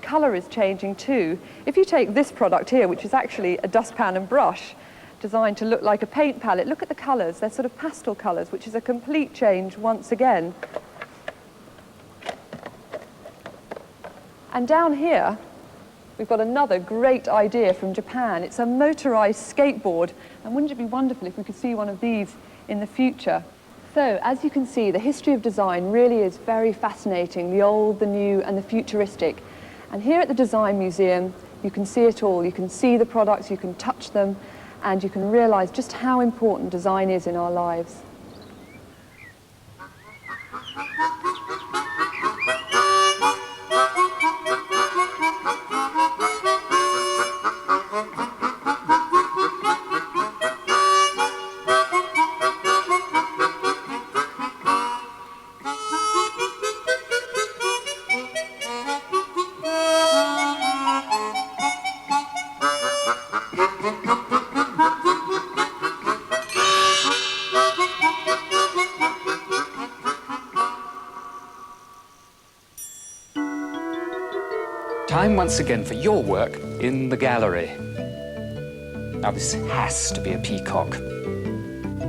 colour is changing too. If you take this product here, which is actually a dustpan and brush, designed to look like a paint palette, look at the colours. They're sort of pastel colours, which is a complete change once again. And down here, we've got another great idea from Japan. It's a motorised skateboard, and wouldn't it be wonderful if we could see one of these in the future? So, as you can see, the history of design really is very fascinating, the old, the new, and the futuristic. And here at the Design Museum, you can see it all. You can see the products, you can touch them, and you can realise just how important design is in our lives. Time once again for your work in the gallery. Now this has to be a peacock.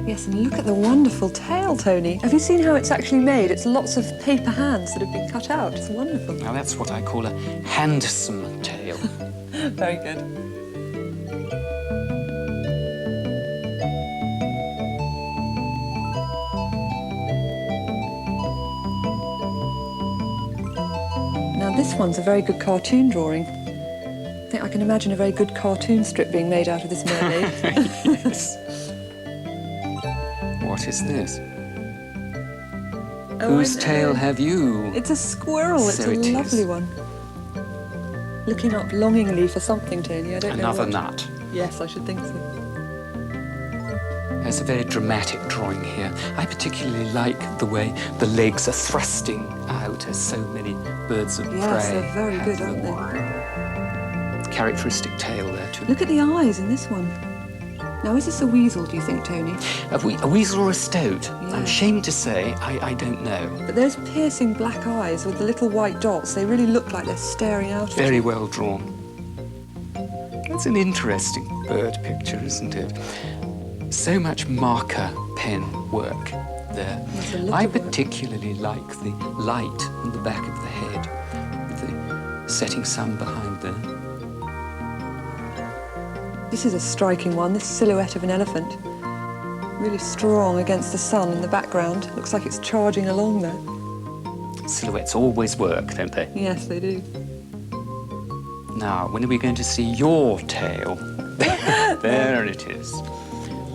Yes, and look at the wonderful tail, Tony. Have you seen how it's actually made? It's lots of paper hands that have been cut out. It's wonderful. Now that's what I call a handsome tail. Very good. Now this one's a very good cartoon drawing. I think I can imagine a very good cartoon strip being made out of this mermaid. Yes. What is this? Oh, Whose tail have you? It's a squirrel. It's So a it is. lovely one. Looking up longingly for something, Tony. I don't know Another what. nut. Yes, I should think so. There's a very dramatic drawing here. I particularly like the way the legs are thrusting out as so many birds of Yes, prey. they're very have good, aren't them. they? Characteristic tail there too. Look at the eyes in this one. Now, is this a weasel, do you think, Tony? A weasel or a stoat? Yeah. I'm ashamed to say, I don't know. But those piercing black eyes with the little white dots, they really look like they're staring out at you. Very well drawn. That's an interesting bird picture, isn't it? So much marker pen work there. There's a lot I of work. particularly like the light on the back of the head, with the setting sun behind there. This is a striking one, this silhouette of an elephant. Really strong against the sun in the background. Looks like it's charging along there. Silhouettes always work, don't they? Yes, they do. Now, when are we going to see your tail? There it is.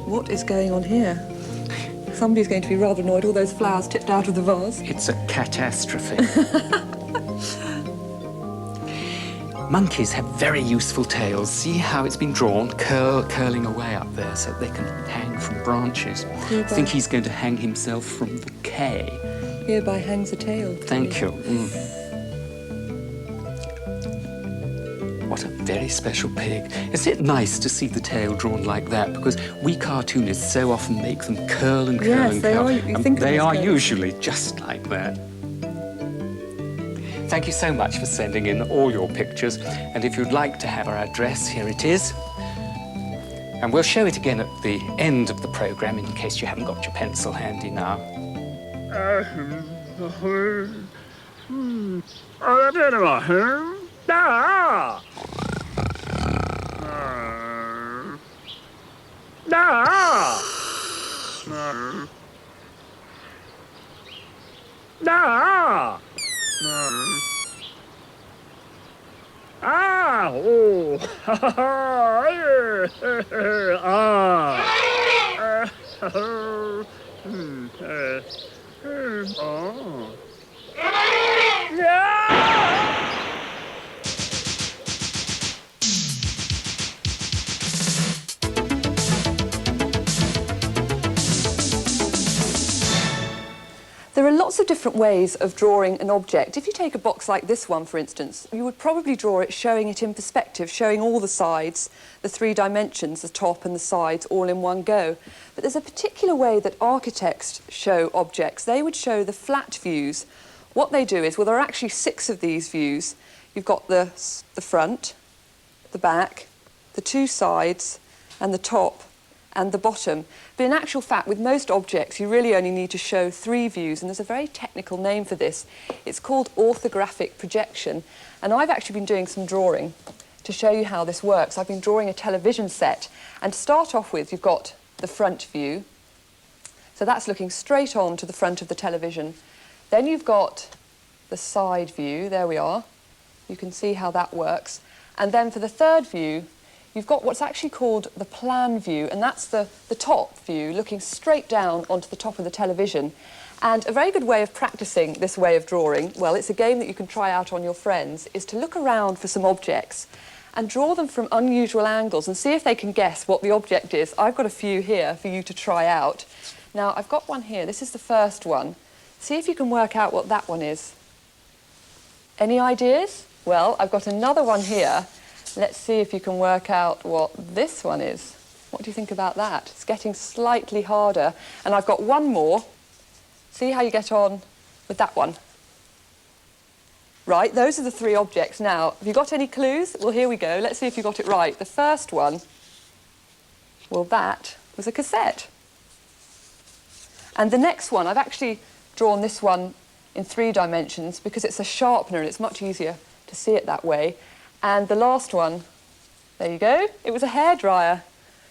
What is going on here? Somebody's going to be rather annoyed. All those flowers tipped out of the vase. It's a catastrophe. Monkeys have very useful tails. See how it's been drawn, curling away up there so they can hang from branches. I think he's going to hang himself from the K. Hereby hangs a tail. Thank you. What a very special pig. Isn't it nice to see the tail drawn like that? Because we cartoonists so often make them curl and curl Yes, and they curl. are. You and think of they them as are curls. usually just like that. Thank you so much for sending in all your pictures. And if you'd like to have our address, here it is. And we'll show it again at the end of the programme in case you haven't got your pencil handy now. There are lots of different ways of drawing an object. If you take a box like this one, for instance, you would probably draw it showing it in perspective, showing all the sides, the three dimensions, the top and the sides, all in one go. But there's a particular way that architects show objects. They would show the flat views. What they do is, well, there are actually 6 of these views. you've got the front, the back, the two sides, and the top and the bottom. But in actual fact, with most objects, you really only need to show 3 views, and there's a very technical name for this. It's called orthographic projection, and I've actually been doing some drawing to show you how this works. I've been drawing a television set, and to start off with, you've got the front view. So that's looking straight on to the front of the television. Then you've got the side view, there we are. You can see how that works. And then for the third view, you've got what's actually called the plan view, and that's the top view, looking straight down onto the top of the television. And a very good way of practicing this way of drawing, well, it's a game that you can try out on your friends, is to look around for some objects and draw them from unusual angles and see if they can guess what the object is. I've got a few here for you to try out. Now, I've got one here. This is the first one. See if you can work out what that one is. Any ideas? Well, I've got another one here. Let's see if you can work out what this one is. What do you think about that? It's getting slightly harder. And I've got one more. See how you get on with that one. Right, those are the 3 objects. Now, have you got any clues? Well, here we go. Let's see if you got it right. The first one, well, that was a cassette. And the next one, I've actually drawn this one in 3 dimensions because it's a sharpener and it's much easier to see it that way. And the last one, there you go, it was a hairdryer.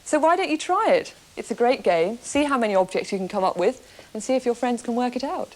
So why don't you try it? It's a great game. See how many objects you can come up with and see if your friends can work it out.